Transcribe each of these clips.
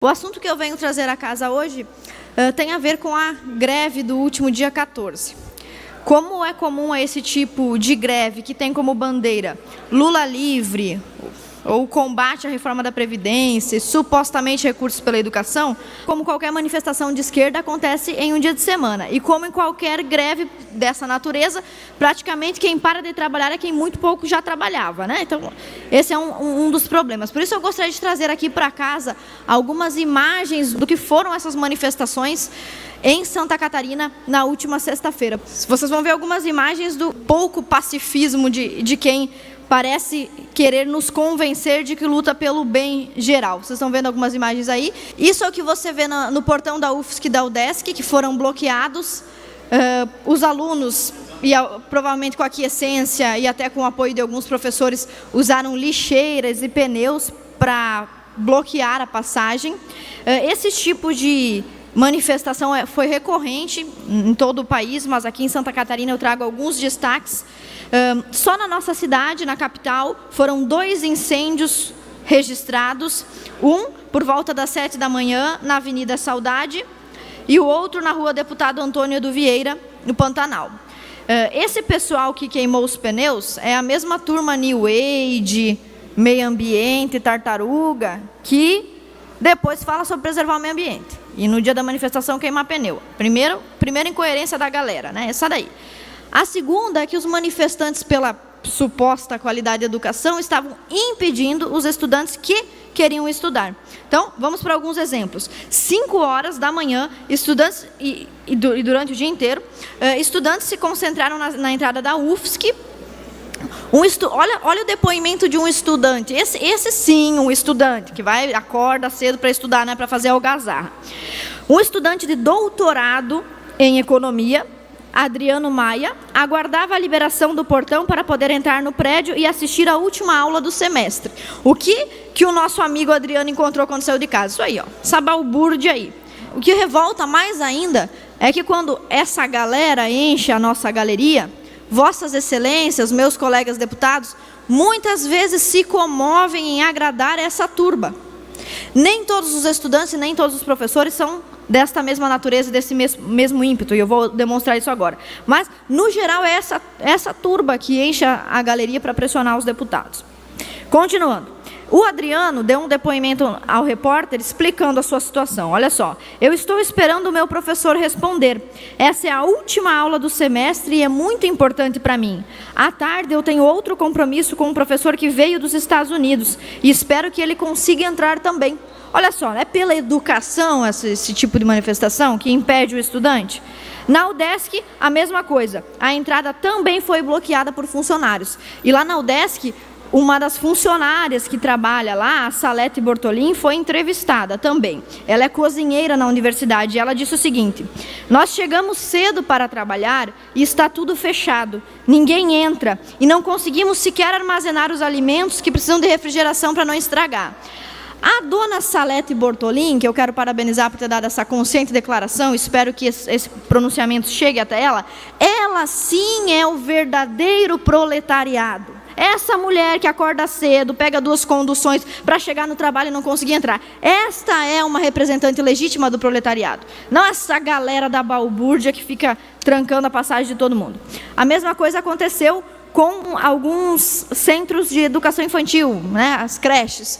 O assunto que eu venho trazer à casa hoje tem a ver com a greve do último dia 14. Como é comum a esse tipo de greve que tem como bandeira Lula livre, ou combate à reforma da Previdência, supostamente recursos pela educação, como qualquer manifestação de esquerda acontece em um dia de semana. E como em qualquer greve dessa natureza, praticamente quem para de trabalhar é quem muito pouco já trabalhava, né? Então, esse é um dos problemas. Por isso eu gostaria de trazer aqui para casa algumas imagens do que foram essas manifestações em Santa Catarina na última sexta-feira. Vocês vão ver algumas imagens do pouco pacifismo de quem parece querer nos convencer de que luta pelo bem geral. Vocês estão vendo algumas imagens aí? Isso é o que você vê no portão da UFSC e da UDESC, que foram bloqueados. Os alunos, provavelmente com aquiescência e até com o apoio de alguns professores, usaram lixeiras e pneus para bloquear a passagem. Esse tipo de manifestação foi recorrente em todo o país, mas aqui em Santa Catarina eu trago alguns destaques. Só na nossa cidade, na capital, foram 2 incêndios registrados, um por volta das 7 da manhã na Avenida Saudade e o outro na Rua Deputado Antônio Edu Vieira, no Pantanal. Esse pessoal que queimou os pneus é a mesma turma New Age, meio ambiente, tartaruga, que depois fala sobre preservar o meio ambiente. E no dia da manifestação queimar pneu. Primeira incoerência da galera, né? Essa daí. A segunda é que os manifestantes pela suposta qualidade de educação estavam impedindo os estudantes que queriam estudar. Então, vamos para alguns exemplos. 5 horas da manhã, estudantes, e durante o dia inteiro, estudantes se concentraram na entrada da UFSC. Olha o depoimento de um estudante, esse sim, um estudante, que acorda cedo para estudar, não é para fazer algazarra. Um estudante de doutorado em economia, Adriano Maia, aguardava a liberação do portão para poder entrar no prédio e assistir à última aula do semestre. O que o nosso amigo Adriano encontrou quando saiu de casa? Isso aí, ó, essa balbúrdia aí. O que revolta mais ainda é que quando essa galera enche a nossa galeria, Vossas Excelências, meus colegas deputados, muitas vezes se comovem em agradar essa turba. Nem todos os estudantes e nem todos os professores são desta mesma natureza, desse mesmo ímpeto, e eu vou demonstrar isso agora. Mas, no geral, é essa turba que enche a galeria para pressionar os deputados. Continuando. O Adriano deu um depoimento ao repórter explicando a sua situação. Olha só, eu estou esperando o meu professor responder. Essa é a última aula do semestre e é muito importante para mim. À tarde eu tenho outro compromisso com um professor que veio dos Estados Unidos e espero que ele consiga entrar também. Olha só, é pela educação esse tipo de manifestação que impede o estudante? Na UDESC, a mesma coisa. A entrada também foi bloqueada por funcionários. E lá na UDESC, uma das funcionárias que trabalha lá, a Salete Bortolin, foi entrevistada também. Ela é cozinheira na universidade e ela disse o seguinte: nós chegamos cedo para trabalhar e está tudo fechado. Ninguém entra e não conseguimos sequer armazenar os alimentos que precisam de refrigeração para não estragar. A dona Salete Bortolin, que eu quero parabenizar por ter dado essa consciente declaração, espero que esse pronunciamento chegue até ela sim é o verdadeiro proletariado. Essa mulher que acorda cedo, pega 2 conduções para chegar no trabalho e não conseguir entrar. Esta é uma representante legítima do proletariado. Não essa galera da balbúrdia que fica trancando a passagem de todo mundo. A mesma coisa aconteceu com alguns centros de educação infantil, né, as creches.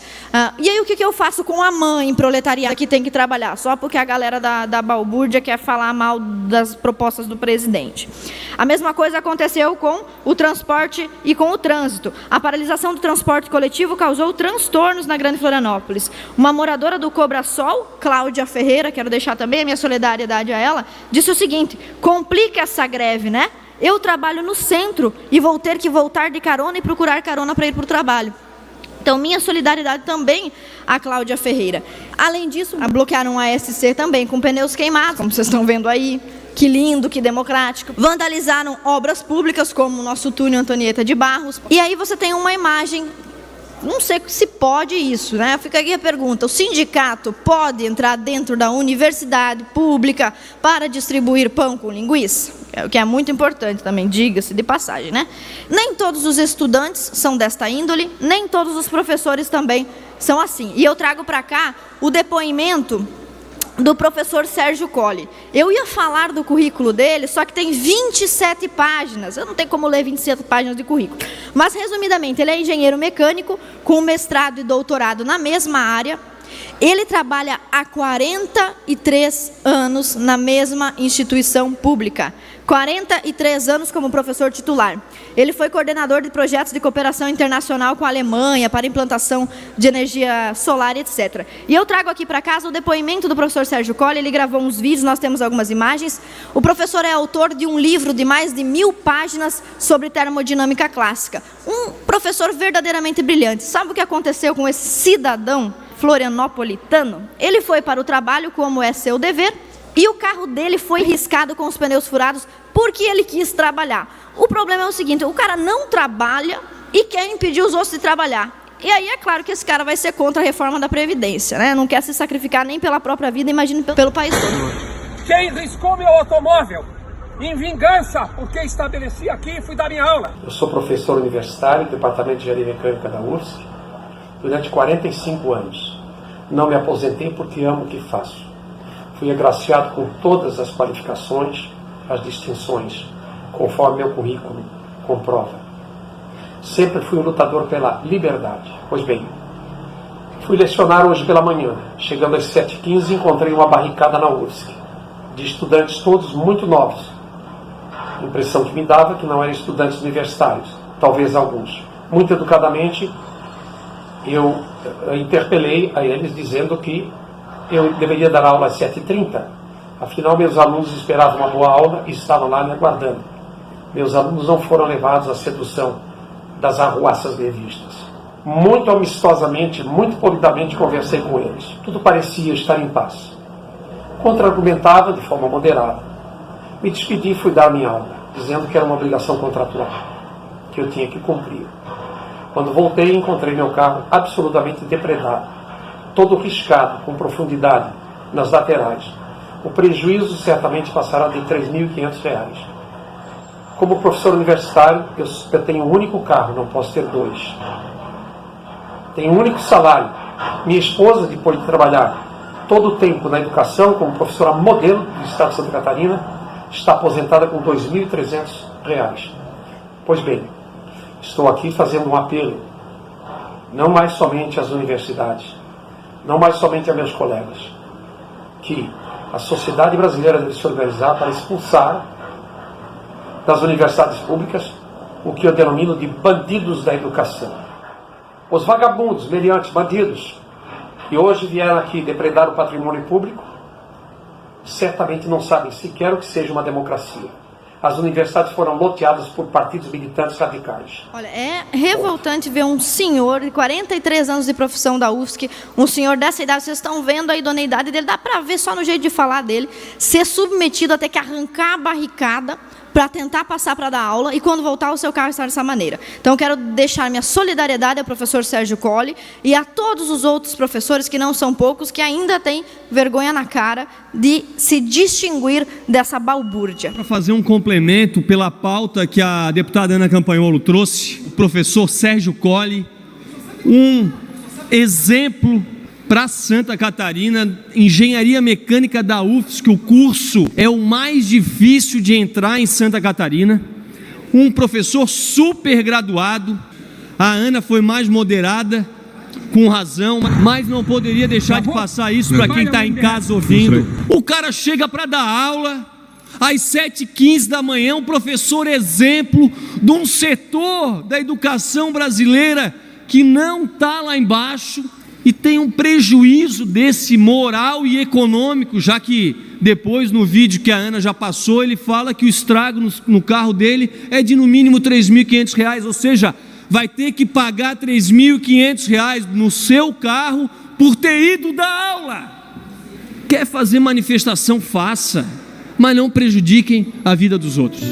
E aí o que eu faço com a mãe proletariada que tem que trabalhar? Só porque a galera da balbúrdia quer falar mal das propostas do presidente. A mesma coisa aconteceu com o transporte e com o trânsito. A paralisação do transporte coletivo causou transtornos na Grande Florianópolis. Uma moradora do Cobrasol, Cláudia Ferreira, quero deixar também a minha solidariedade a ela, disse o seguinte: complica essa greve, né? Eu trabalho no centro e vou ter que voltar de carona e procurar carona para ir para o trabalho. Então, minha solidariedade também a Cláudia Ferreira. Além disso, bloquearam a SC também, com pneus queimados, como vocês estão vendo aí. Que lindo, que democrático. Vandalizaram obras públicas, como o nosso túnel Antonieta de Barros. E aí você tem uma imagem não sei se pode isso, né? Fica aqui a pergunta: o sindicato pode entrar dentro da universidade pública para distribuir pão com linguiça? O que é muito importante também, diga-se de passagem, né? Nem todos os estudantes são desta índole, nem todos os professores também são assim. E eu trago para cá o depoimento do professor Sérgio Colli. Eu ia falar do currículo dele, só que tem 27 páginas. Eu não tenho como ler 27 páginas de currículo. Mas, resumidamente, ele é engenheiro mecânico, com mestrado e doutorado na mesma área. Ele trabalha há 43 anos na mesma instituição pública. 43 anos como professor titular. Ele foi coordenador de projetos de cooperação internacional com a Alemanha para implantação de energia solar, etc. E eu trago aqui para casa o depoimento do professor Sérgio Colli. Ele gravou uns vídeos, nós temos algumas imagens. O professor é autor de um livro de mais de 1000 páginas sobre termodinâmica clássica. Um professor verdadeiramente brilhante. Sabe o que aconteceu com esse cidadão florianopolitano? Ele foi para o trabalho, como é seu dever, e o carro dele foi riscado com os pneus furados porque ele quis trabalhar. O problema é o seguinte: o cara não trabalha e quer impedir os outros de trabalhar. E aí é claro que esse cara vai ser contra a reforma da Previdência, né? Não quer se sacrificar nem pela própria vida, imagine pelo país todo. Quem riscou meu automóvel em vingança porque estabeleci aqui e fui dar minha aula. Eu sou professor universitário do Departamento de Engenharia Mecânica da UFSC durante 45 anos. Não me aposentei porque amo o que faço. Fui agraciado com todas as qualificações, as distinções, conforme meu currículo comprova. Sempre fui um lutador pela liberdade. Pois bem, fui lecionar hoje pela manhã. Chegando às 7h15, encontrei uma barricada na UFSC, de estudantes todos muito novos. A impressão que me dava que não eram estudantes universitários, talvez alguns. Muito educadamente, eu interpelei a eles dizendo que eu deveria dar aula às 7h30. Afinal, meus alunos esperavam uma boa aula e estavam lá me aguardando. Meus alunos não foram levados à sedução das arruaças levistas. Muito amistosamente, muito polidamente conversei com eles. Tudo parecia estar em paz. Contra-argumentava de forma moderada. Me despedi e fui dar minha aula, dizendo que era uma obrigação contratual, que eu tinha que cumprir. Quando voltei, encontrei meu carro absolutamente depredado, todo riscado, com profundidade, nas laterais. O prejuízo certamente passará de R$ 3.500. Como professor universitário, eu tenho um único carro, não posso ter dois. Tenho um único salário. Minha esposa, depois de trabalhar todo o tempo na educação, como professora modelo do estado de Santa Catarina, está aposentada com R$ 2.300. Pois bem, estou aqui fazendo um apelo, não mais somente às universidades, não mais somente a meus colegas, que a sociedade brasileira deve se organizar para expulsar das universidades públicas o que eu denomino de bandidos da educação. Os vagabundos, meliantes, bandidos, que hoje vieram aqui depredar o patrimônio público, certamente não sabem sequer o que seja uma democracia. As universidades foram loteadas por partidos militantes radicais. Olha, é revoltante ver um senhor de 43 anos de profissão da UFSC, um senhor dessa idade, vocês estão vendo a idoneidade dele, dá para ver só no jeito de falar dele, ser submetido a ter que arrancar a barricada para tentar passar para dar aula, e quando voltar o seu carro está dessa maneira. Então, quero deixar minha solidariedade ao professor Sérgio Colli e a todos os outros professores, que não são poucos, que ainda têm vergonha na cara de se distinguir dessa balbúrdia. Para fazer um complemento pela pauta que a deputada Ana Campanholo trouxe, o professor Sérgio Colli, um exemplo para Santa Catarina, engenharia mecânica da UFSC, que o curso é o mais difícil de entrar em Santa Catarina, um professor super graduado. A Ana foi mais moderada, com razão, mas não poderia deixar de passar isso para quem está em casa ouvindo. O cara chega para dar aula às 7h15 da manhã, um professor exemplo de um setor da educação brasileira que não está lá embaixo, e tem um prejuízo desse moral e econômico, já que depois no vídeo que a Ana já passou, ele fala que o estrago no carro dele é de no mínimo R$ 3.500, ou seja, vai ter que pagar R$ 3.500 no seu carro por ter ido dar aula. Quer fazer manifestação, faça, mas não prejudiquem a vida dos outros.